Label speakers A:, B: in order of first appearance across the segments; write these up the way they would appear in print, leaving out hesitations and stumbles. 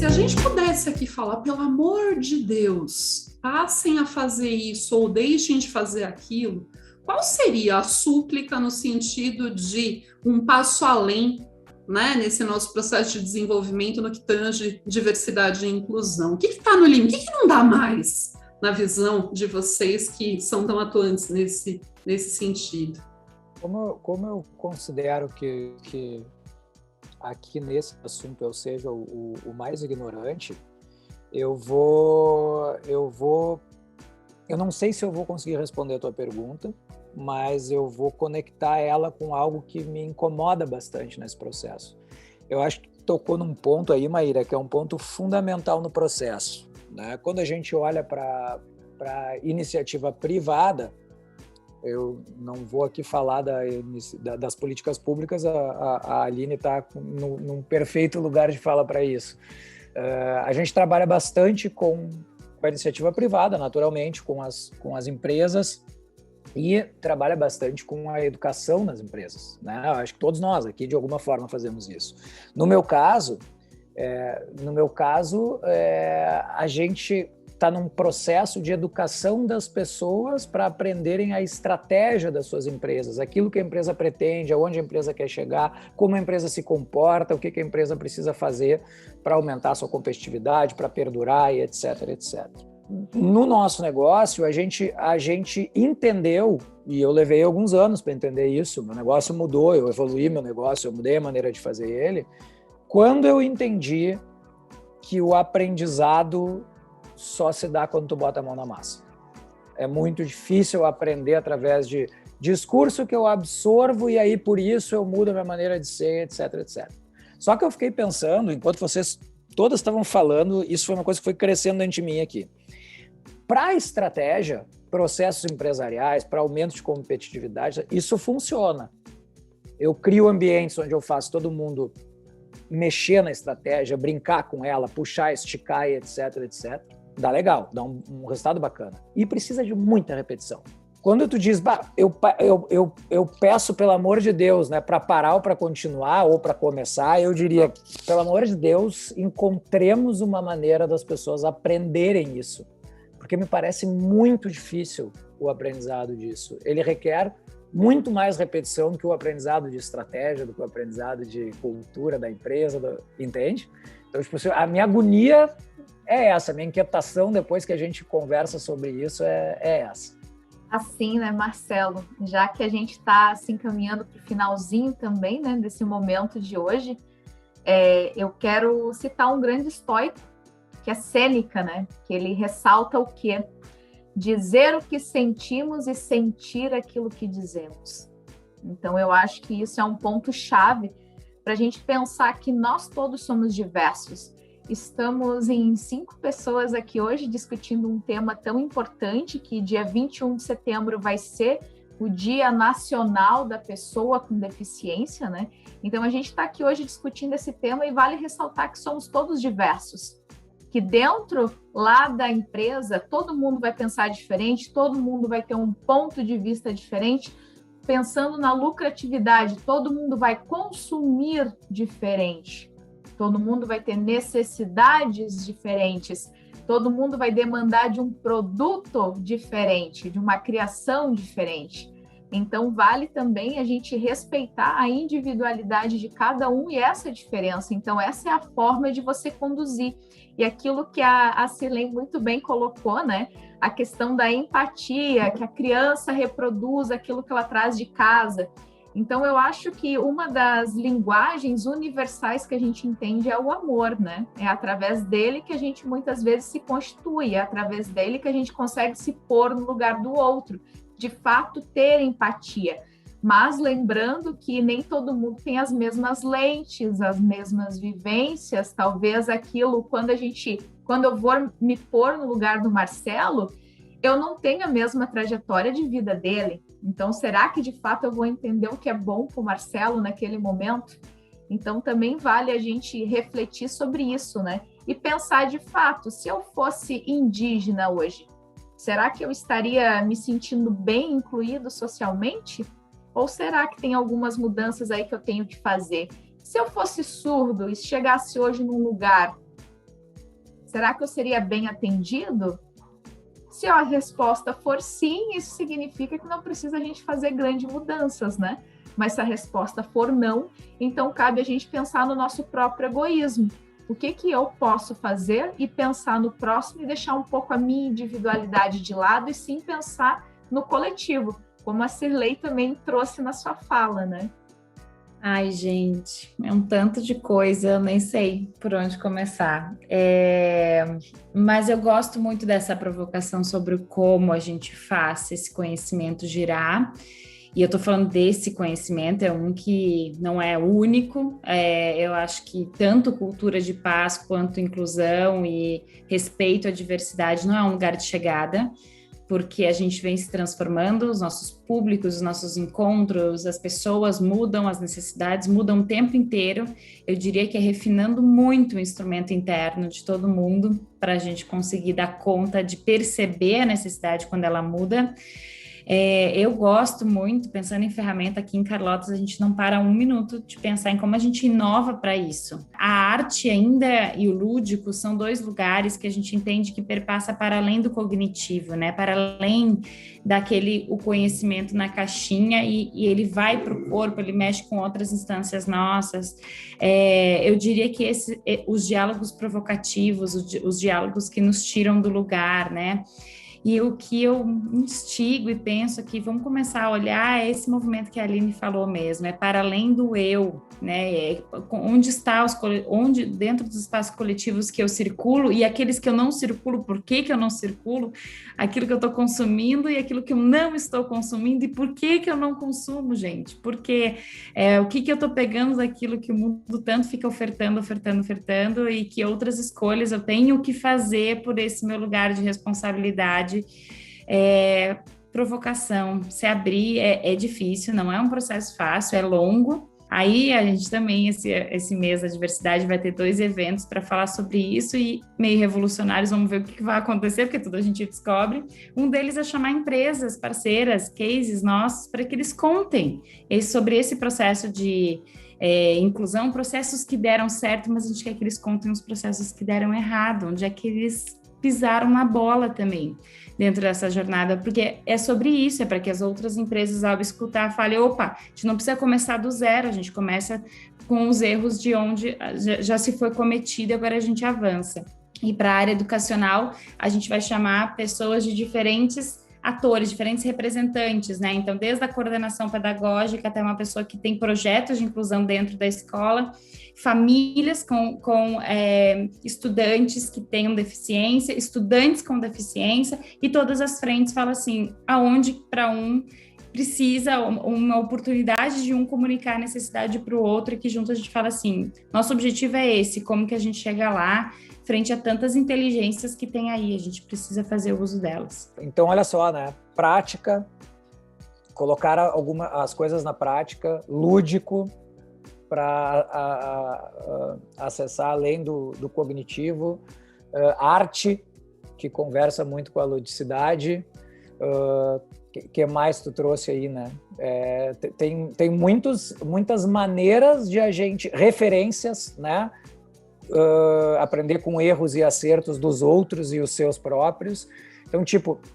A: Se a gente pudesse aqui falar, pelo amor de Deus, passem a fazer isso ou deixem de fazer aquilo, qual seria a súplica no sentido de um passo além, né, nesse nosso processo de desenvolvimento no que tange diversidade e inclusão? O que está no limite? O que não dá mais na visão de vocês que são tão atuantes nesse sentido?
B: Como eu considero que aqui nesse assunto eu seja o mais ignorante, eu não sei se eu vou conseguir responder a tua pergunta, mas eu vou conectar ela com algo que me incomoda bastante nesse processo. Eu acho que tocou num ponto aí, Maíra, que é um ponto fundamental no processo, né? Quando a gente olha para a iniciativa privada, eu não vou aqui falar das políticas públicas, a Aline está num perfeito lugar de fala para isso. A gente trabalha bastante com a iniciativa privada, naturalmente, com as empresas, e trabalha bastante com a educação nas empresas, né? Eu acho que todos nós aqui, de alguma forma, fazemos isso. No meu caso, a gente está num processo de educação das pessoas para aprenderem a estratégia das suas empresas, aquilo que a empresa pretende, aonde a empresa quer chegar, como a empresa se comporta, o que a empresa precisa fazer para aumentar a sua competitividade, para perdurar e etc, etc. No nosso negócio, a gente entendeu, e eu levei alguns anos para entender isso, meu negócio mudou, eu evoluí meu negócio, eu mudei a maneira de fazer ele, quando eu entendi que o aprendizado só se dá quando tu bota a mão na massa. É muito difícil aprender através de discurso que eu absorvo e aí por isso eu mudo a minha maneira de ser, etc, etc. Só que eu fiquei pensando, enquanto vocês todas estavam falando, isso foi uma coisa que foi crescendo dentro de mim aqui. Para estratégia, processos empresariais, para aumento de competitividade, isso funciona. Eu crio ambientes onde eu faço todo mundo mexer na estratégia, brincar com ela, puxar, esticar, etc, etc. Dá legal, dá um resultado bacana. E precisa de muita repetição. Quando tu diz, eu peço, pelo amor de Deus, né, para parar ou para continuar ou para começar, eu diria, pelo amor de Deus, encontremos uma maneira das pessoas aprenderem isso. Porque me parece muito difícil o aprendizado disso. Ele requer muito mais repetição do que o aprendizado de estratégia, do que o aprendizado de cultura da empresa, entende? Então, tipo, a minha agonia é essa, a minha inquietação depois que a gente conversa sobre isso é essa.
C: Assim, né, Marcelo, já que a gente está se encaminhando para o finalzinho também, né, desse momento de hoje, eu quero citar um grande estoico, que é Sêneca, né, que ele ressalta o quê? Dizer o que sentimos e sentir aquilo que dizemos. Então, eu acho que isso é um ponto-chave para a gente pensar que nós todos somos diversos. Estamos em 5 pessoas aqui hoje discutindo um tema tão importante que dia 21 de setembro vai ser o Dia Nacional da Pessoa com Deficiência, né? Então, a gente está aqui hoje discutindo esse tema e vale ressaltar que somos todos diversos. Que dentro lá da empresa, todo mundo vai pensar diferente, todo mundo vai ter um ponto de vista diferente, pensando na lucratividade, todo mundo vai consumir diferente. Todo mundo vai ter necessidades diferentes, todo mundo vai demandar de um produto diferente, de uma criação diferente. Então, vale também a gente respeitar a individualidade de cada um e essa diferença. Então, essa é a forma de você conduzir. E aquilo que a Silene muito bem colocou, né? A questão da empatia, que a criança reproduz aquilo que ela traz de casa. Então, eu acho que uma das linguagens universais que a gente entende é o amor, né? É através dele que a gente muitas vezes se constitui, é através dele que a gente consegue se pôr no lugar do outro, de fato ter empatia. Mas lembrando que nem todo mundo tem as mesmas lentes, as mesmas vivências, talvez aquilo, quando eu vou me pôr no lugar do Marcelo, eu não tenho a mesma trajetória de vida dele. Então, será que de fato eu vou entender o que é bom para o Marcelo naquele momento? Então, também vale a gente refletir sobre isso, né? E pensar de fato, se eu fosse indígena hoje, será que eu estaria me sentindo bem incluído socialmente? Ou será que tem algumas mudanças aí que eu tenho que fazer? Se eu fosse surdo e chegasse hoje num lugar Será que eu seria bem atendido? Se a resposta for sim, isso significa que não precisa a gente fazer grandes mudanças, né? Mas se a resposta for não, então cabe a gente pensar no nosso próprio egoísmo. O que eu posso fazer e pensar no próximo e deixar um pouco a minha individualidade de lado e sim pensar no coletivo, como a Cirlei também trouxe na sua fala, né?
D: Ai, gente, é um tanto de coisa, eu nem sei por onde começar. Mas eu gosto muito dessa provocação sobre como a gente faz esse conhecimento girar. E eu estou falando desse conhecimento, é um que não é único. Eu acho que tanto cultura de paz quanto inclusão e respeito à diversidade não é um lugar de chegada, porque a gente vem se transformando, os nossos públicos, os nossos encontros, as pessoas mudam, as necessidades mudam o tempo inteiro. Eu diria que é refinando muito o instrumento interno de todo mundo para a gente conseguir dar conta de perceber a necessidade quando ela muda. Eu gosto muito, pensando em ferramenta aqui em Carlotas, a gente não para um minuto de pensar em como a gente inova para isso. A arte ainda e o lúdico são dois lugares que a gente entende que perpassa para além do cognitivo, né? Para além o conhecimento na caixinha e ele vai para o corpo, ele mexe com outras instâncias nossas. Eu diria que os diálogos provocativos, os diálogos que nos tiram do lugar, né? E o que eu instigo e penso aqui, vamos começar a olhar esse movimento que a Aline falou mesmo, é para além do eu, né? Onde está onde dentro dos espaços coletivos que eu circulo e aqueles que eu não circulo, por que eu não circulo, aquilo que eu estou consumindo e aquilo que eu não estou consumindo e por que eu não consumo, gente? Porque o que eu estou pegando daquilo que o mundo tanto fica ofertando e que outras escolhas eu tenho que fazer por esse meu lugar de responsabilidade. Provocação, se abrir é difícil, não é um processo fácil, é longo. Aí a gente também, esse mês da diversidade, vai ter 2 eventos para falar sobre isso e meio revolucionários, vamos ver o que vai acontecer, porque tudo a gente descobre. Um deles é chamar empresas, parceiras, cases nossos, para que eles contem sobre esse processo de inclusão, processos que deram certo, mas a gente quer que eles contem os processos que deram errado, onde é que eles pisaram na bola também dentro dessa jornada, porque é sobre isso, é para que as outras empresas, ao escutar, falem, opa, a gente não precisa começar do zero, a gente começa com os erros de onde já se foi cometido e agora a gente avança. E para a área educacional, a gente vai chamar pessoas de diferentes atores, diferentes representantes, né? Então, desde a coordenação pedagógica até uma pessoa que tem projetos de inclusão dentro da escola, famílias com estudantes que tenham deficiência, estudantes com deficiência, e todas as frentes falam assim, aonde para um precisa uma oportunidade de um comunicar a necessidade para o outro, e que junto a gente fala assim, nosso objetivo é esse, como que a gente chega lá, frente a tantas inteligências que tem aí, a gente precisa fazer o uso delas.
B: Então, olha só, né? Prática, colocar as coisas na prática, lúdico, para acessar além do cognitivo, arte, que conversa muito com a ludicidade. Que mais tu trouxe aí, né? Tem muitas maneiras de a gente, referências, né? Aprender com erros e acertos dos outros e os seus próprios. Então,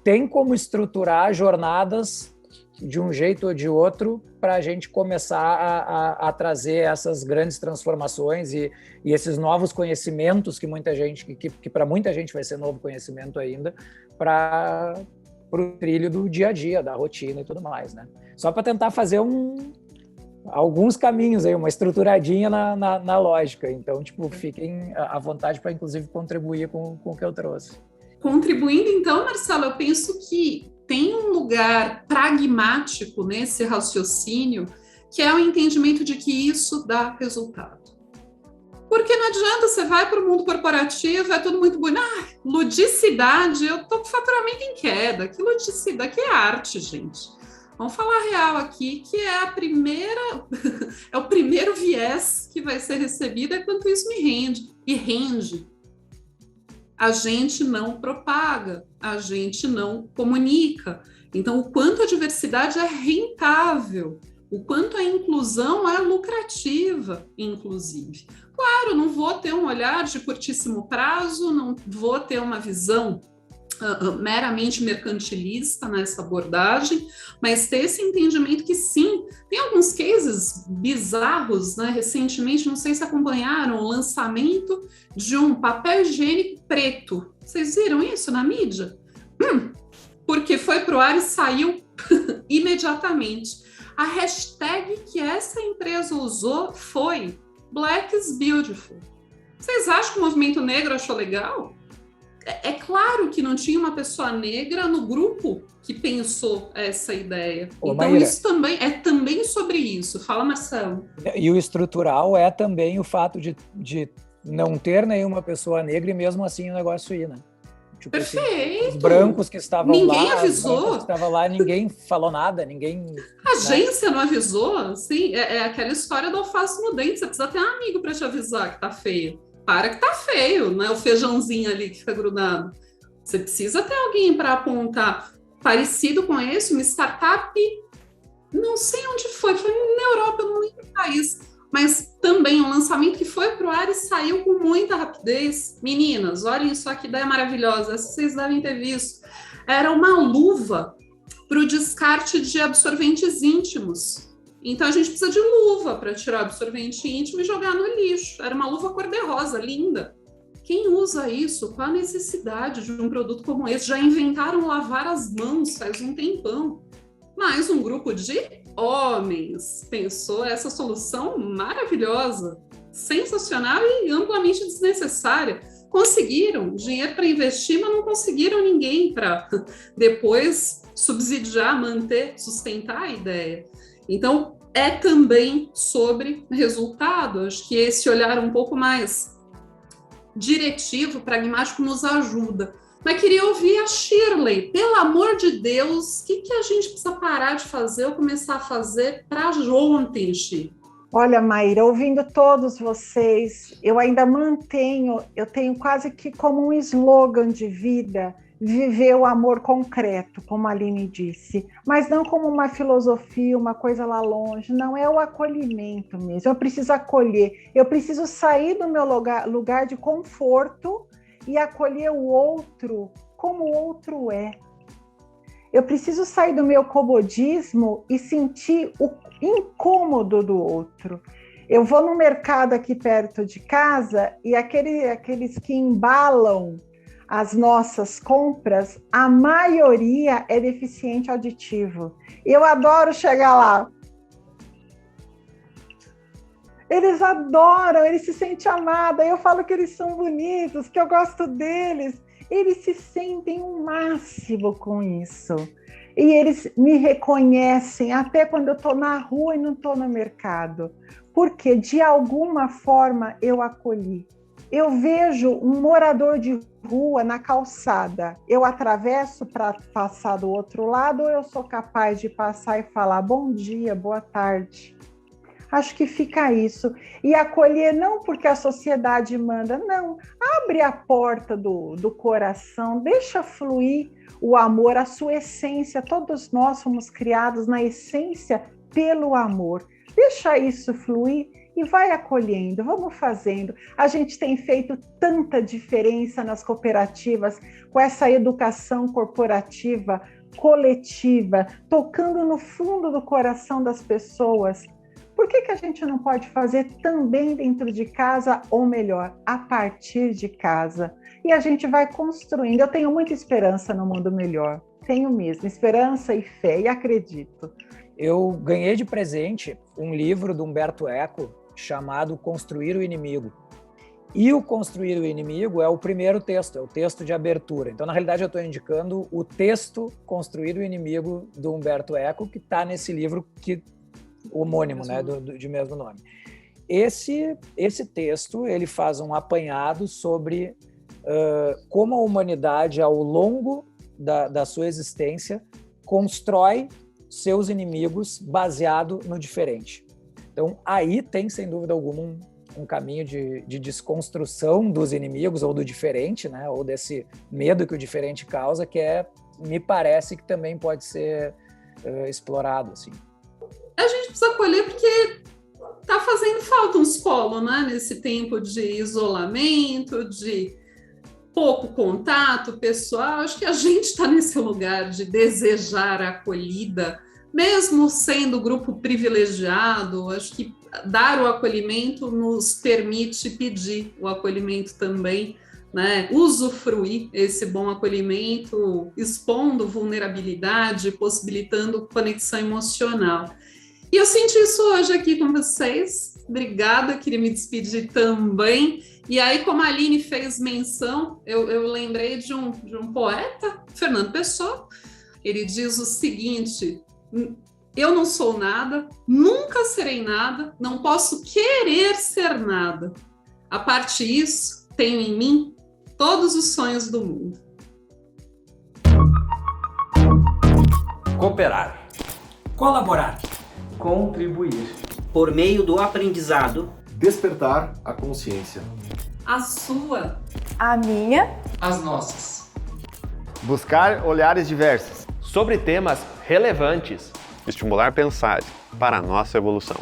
B: tem como estruturar jornadas de um jeito ou de outro para a gente começar a trazer essas grandes transformações e esses novos conhecimentos que para muita gente vai ser novo conhecimento ainda, para o trilho do dia a dia, da rotina e tudo mais, né? Só para tentar fazer alguns caminhos aí, uma estruturadinha na lógica. Então, fiquem à vontade para, inclusive, contribuir com o que eu trouxe.
A: Contribuindo, então, Marcelo, eu penso que tem um lugar pragmático nesse raciocínio, que é o entendimento de que isso dá resultado. Porque não adianta, você vai para o mundo corporativo, é tudo muito bonito. Ludicidade, eu estou com faturamento em queda. Que ludicidade, que arte, gente. Vamos falar real aqui, que é é o primeiro viés que vai ser recebido, é quanto isso me rende. E rende. A gente não propaga, a gente não comunica. Então, o quanto a diversidade é rentável o quanto a inclusão é lucrativa, inclusive. Claro, não vou ter um olhar de curtíssimo prazo, não vou ter uma visão meramente mercantilista nessa abordagem, mas ter esse entendimento que sim, tem alguns cases bizarros, né? Recentemente, não sei se acompanharam o lançamento de um papel higiênico preto. Vocês viram isso na mídia? Porque foi para o ar e saiu imediatamente. A hashtag que essa empresa usou foi Black is Beautiful. Vocês acham que o movimento negro achou legal? É claro que não tinha uma pessoa negra no grupo que pensou essa ideia.
B: Ô,
A: então,
B: Maíra,
A: isso também é também sobre isso. Fala, Marcelo.
B: E o estrutural é também o fato de não ter nenhuma pessoa negra e mesmo assim o negócio ir, né? Tipo,
A: Perfeito.
B: Assim, os brancos que estavam
A: ninguém
B: lá,
A: avisou.
B: Ninguém falou nada, ninguém...
A: A agência não avisou, assim, é aquela história do alface no dente, você precisa ter um amigo para te avisar que tá feio. Para que tá feio, não é o feijãozinho ali que fica grudado. Você precisa ter alguém para apontar. Parecido com esse, uma startup, não sei onde foi na Europa, eu não lembro o país, mas também um lançamento que foi para o ar e saiu com muita rapidez. Meninas, olhem só que ideia maravilhosa, essa vocês devem ter visto. Era uma luva para o descarte de absorventes íntimos. Então, a gente precisa de luva para tirar absorvente íntimo e jogar no lixo. Era uma luva cor-de-rosa, linda. Quem usa isso? Qual a necessidade de um produto como esse? Já inventaram lavar as mãos faz um tempão. Mas um grupo de homens pensou essa solução maravilhosa, sensacional e amplamente desnecessária. Conseguiram dinheiro para investir, mas não conseguiram ninguém para depois subsidiar, manter, sustentar a ideia. Então, é também sobre resultado. Acho que esse olhar um pouco mais diretivo, pragmático, nos ajuda. Mas queria ouvir a Shirley. Pelo amor de Deus, o que a gente precisa parar de fazer ou começar a fazer para ontem, Shirley?
E: Olha, Maíra, ouvindo todos vocês, eu ainda eu tenho quase que como um slogan de vida, viver o amor concreto, como a Aline disse, mas não como uma filosofia, uma coisa lá longe, não, é o acolhimento mesmo. Eu preciso acolher, eu preciso sair do meu lugar de conforto e acolher o outro como o outro é. Eu preciso sair do meu comodismo e sentir o incômodo do outro. Eu vou no mercado aqui perto de casa e aqueles que embalam as nossas compras, a maioria é deficiente auditivo. Eu adoro chegar lá. Eles adoram, eles se sentem amados. Eu falo que eles são bonitos, que eu gosto deles. Eles se sentem o máximo com isso. E eles me reconhecem até quando eu estou na rua e não estou no mercado. Porque, de alguma forma, eu acolhi. Eu vejo um morador de rua na calçada. Eu atravesso para passar do outro lado ou eu sou capaz de passar e falar bom dia, boa tarde? Acho que fica isso. E acolher não porque a sociedade manda, não. Abre a porta do coração, deixa fluir o amor, a sua essência. Todos nós fomos criados na essência pelo amor. Deixa isso fluir e vai acolhendo, vamos fazendo. A gente tem feito tanta diferença nas cooperativas com essa educação corporativa, coletiva, tocando no fundo do coração das pessoas. Por que a gente não pode fazer também dentro de casa, ou melhor, a partir de casa? E a gente vai construindo. Eu tenho muita esperança no mundo melhor. Tenho mesmo, esperança e fé, e acredito.
B: Eu ganhei de presente um livro do Humberto Eco chamado Construir o Inimigo. E o Construir o Inimigo é o primeiro texto, é o texto de abertura. Então, na realidade, eu estou indicando o texto Construir o Inimigo do Humberto Eco, que está nesse livro homônimo, né, de mesmo nome. Esse texto, ele faz um apanhado sobre como a humanidade, ao longo da sua existência, constrói seus inimigos baseado no diferente. Então, aí tem, sem dúvida alguma, um caminho de desconstrução dos inimigos ou do diferente, né, ou desse medo que o diferente causa, que me parece que também pode ser explorado, assim.
A: a gente precisa acolher porque está fazendo falta uns colos, né? Nesse tempo de isolamento, de pouco contato pessoal. Acho que a gente está nesse lugar de desejar a acolhida, mesmo sendo grupo privilegiado. Acho que dar o acolhimento nos permite pedir o acolhimento também, né? Usufruir esse bom acolhimento, expondo vulnerabilidade, possibilitando conexão emocional. E eu senti isso hoje aqui com vocês. Obrigada, queria me despedir também. E aí, como a Aline fez menção, eu lembrei de um poeta, Fernando Pessoa. Ele diz o seguinte: eu não sou nada, nunca serei nada, não posso querer ser nada. A parte disso, tenho em mim todos os sonhos do mundo.
F: Cooperar.
G: Colaborar.
F: Contribuir.
H: Por meio do aprendizado.
I: Despertar a consciência.
A: A sua.
J: A minha.
G: As nossas.
K: Buscar olhares diversos.
L: Sobre temas relevantes.
M: Estimular pensar para a nossa evolução.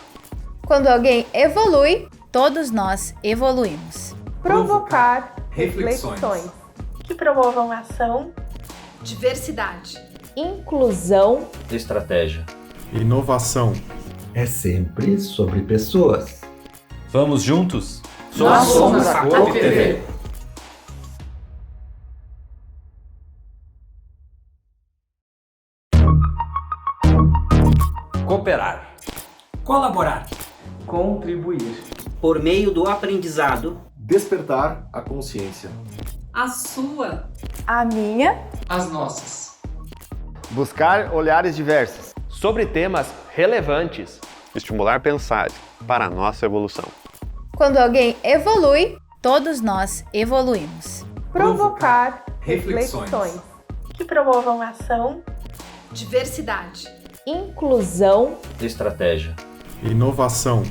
N: Quando alguém evolui, todos nós evoluímos.
J: Provocar reflexões.
O: Que promovam ação,
P: diversidade,
Q: inclusão,
F: estratégia,
R: inovação.
S: É sempre sobre pessoas.
F: Vamos juntos?
G: Nós somos a Coop TV.
F: Cooperar.
G: Colaborar.
F: Contribuir.
H: Por meio do aprendizado.
I: Despertar a consciência.
A: A sua.
J: A minha.
G: As nossas.
K: Buscar olhares diversos.
L: Sobre temas relevantes.
M: Estimular pensar para a nossa evolução.
N: Quando alguém evolui, todos nós evoluímos.
J: Provocar reflexões.
O: Que promovam ação,
P: diversidade,
Q: inclusão,
F: estratégia,
R: inovação.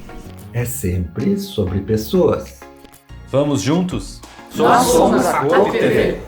S: É sempre sobre pessoas.
F: Vamos juntos?
G: Nós somos a Coop TV.